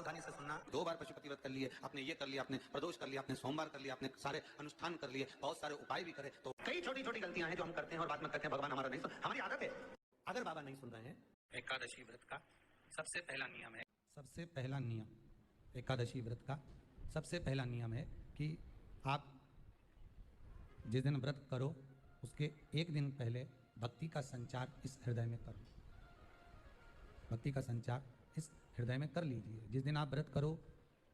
सावधानी से सुनना। 2 बार पशुपति व्रत कर लिए, आपने ये कर लिया, आपने प्रदोष कर लिया, आपने सोमवार कर लिया, आपने सारे अनुष्ठान कर लिए, बहुत सारे उपाय भी करे, तो कई छोटी छोटी गलतियां हैं जो हम करते हैं और बाद में कहते हैं भगवान हमारा नहीं सुन, हमारी आदत है। अगर बाबा नहीं सुन रहे हैं, एकादशी व्रत का सबसे पहला नियम है, सबसे पहला नियम एकादशी व्रत का सबसे पहला नियम है कि आप जिस दिन व्रत करो उसके एक दिन पहले भक्ति का संचार इस हृदय में करो। भक्ति का संचार इस हृदय में कर लीजिए। जिस दिन आप व्रत करो,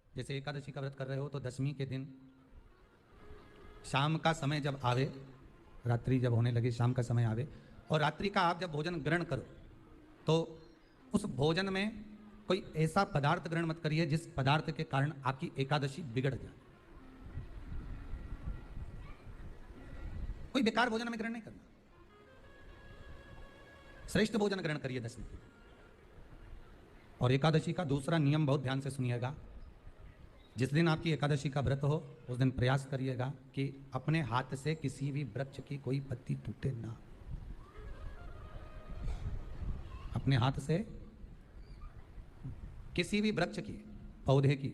जैसे एकादशी का व्रत कर रहे हो तो दशमी के दिन शाम का समय जब आवे, रात्रि जब होने लगे, शाम का समय आवे और रात्रि का आप जब भोजन ग्रहण करो तो उस भोजन में कोई ऐसा पदार्थ ग्रहण मत करिए जिस पदार्थ के कारण आपकी एकादशी बिगड़ जाए। कोई बेकार भोजन में ग्रहण नहीं करना, श्रेष्ठ भोजन ग्रहण करिए दशमी के। और एकादशी का दूसरा नियम बहुत ध्यान से सुनिएगा। जिस दिन आपकी एकादशी का व्रत हो उस दिन प्रयास करिएगा कि अपने हाथ से किसी भी वृक्ष की कोई पत्ती टूटे ना। अपने हाथ से किसी भी वृक्ष की, पौधे की,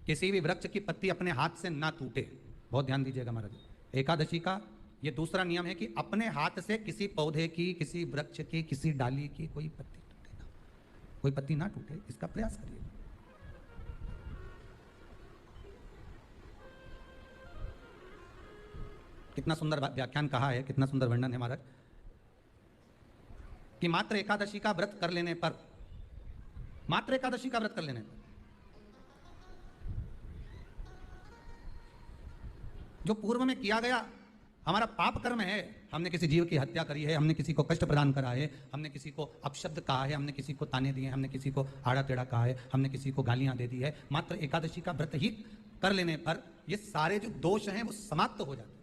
किसी भी वृक्ष की पत्ती अपने हाथ से ना टूटे। बहुत ध्यान दीजिएगा महाराज। एकादशी का ये दूसरा नियम है कि अपने हाथ से किसी पौधे की, किसी वृक्ष की, किसी डाली की कोई पत्ती टूटे ना, कोई पत्ती ना टूटे, इसका प्रयास करिए। कितना सुंदर व्याख्यान कहा है, कितना सुंदर वर्णन है महाराज कि मात्र एकादशी का व्रत कर लेने पर, मात्र एकादशी का व्रत कर लेने पर जो पूर्व में किया गया हमारा पाप कर्म है, हमने किसी जीव की हत्या करी है, हमने किसी को कष्ट प्रदान करा है, हमने किसी को अपशब्द कहा है, हमने किसी को ताने दिए, हमने किसी को आड़ा टेढ़ा कहा है, हमने किसी को गालियां दे दी है, मात्र एकादशी का व्रत ही कर लेने पर ये सारे जो दोष हैं वो समाप्त हो जाते हैं।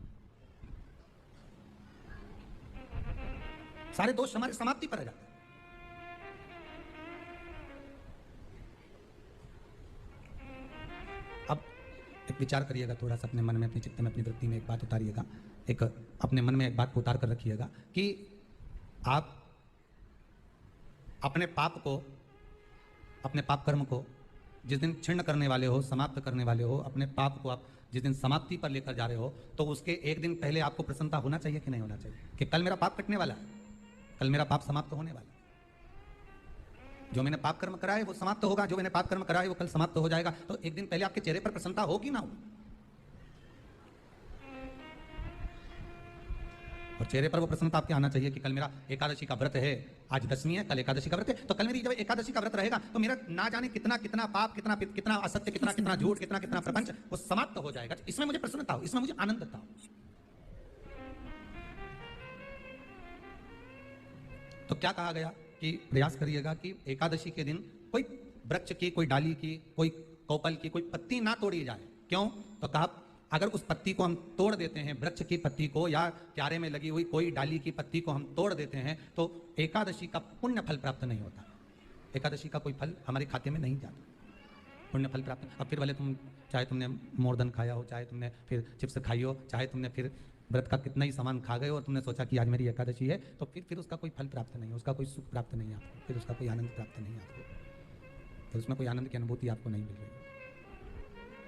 सारे दोष हमारे समाप्ति पर आ जाते हैं। अब एक विचार करिएगा थोड़ा सा अपने मन में, अपने चित्त में, अपनी वृत्ति में एक बात उतारिएगा, एक अपने मन में एक बात को उतार कर रखिएगा कि आप अपने पाप को, अपने पाप कर्म को जिस दिन छिन्न करने वाले हो, समाप्त करने वाले हो, अपने पाप को आप जिस दिन समाप्ति पर लेकर जा रहे हो तो उसके एक दिन पहले आपको प्रसन्नता होना चाहिए कि नहीं होना चाहिए कि कल मेरा पाप कटने वाला है, कल मेरा पाप समाप्त होने वाला है। जो मैंने पाप कर्म करा है वो समाप्त होगा, जो मैंने पाप कर्म करा है वो कल समाप्त हो जाएगा। तो एक दिन पहले आपके चेहरे पर प्रसन्नता होगी ना हो, और चेहरे पर वो प्रसन्नता आपके आना चाहिए कि कल मेरा एकादशी का व्रत है, आज दशमी है, कल एकादशी का व्रत है, तो कल मेरी जब एकादशी का व्रत रहेगा तो मेरा ना जाने कितना कितना पाप, कितना कितना असत्य, कितना कितना झूठ, कितना कितना प्रपंच वो समाप्त हो जाएगा। इसमें मुझे प्रसन्नता हो, इसमें मुझे आनंदता हो। तो क्या कहा गया कि प्रयास करिएगा कि एकादशी के दिन कोई वृक्ष की, कोई डाली की, कोई कोपल की कोई पत्ती ना तोड़ी जाए। क्यों? तो कहा अगर उस पत्ती को हम तोड़ देते हैं, वृक्ष की पत्ती को या क्यारे में लगी हुई कोई डाली की पत्ती को हम तोड़ देते हैं तो एकादशी का पुण्य फल प्राप्त नहीं होता, एकादशी का कोई फल हमारे खाते में नहीं जाता, पुण्य फल प्राप्त। अब फिर भले चाहे तुमने मोरदन खाया हो, चाहे तुमने फिर चिप्स खाई हो, चाहे तुमने फिर व्रत का कितना ही सामान खा गए और तुमने सोचा कि आज मेरी एकादशी है, तो फिर उसका कोई फल प्राप्त नहीं, उसका कोई सुख प्राप्त नहीं आपको, फिर उसका कोई आनंद प्राप्त नहीं आपको, फिर उसमें कोई आनंद की अनुभूति आपको नहीं मिल रही।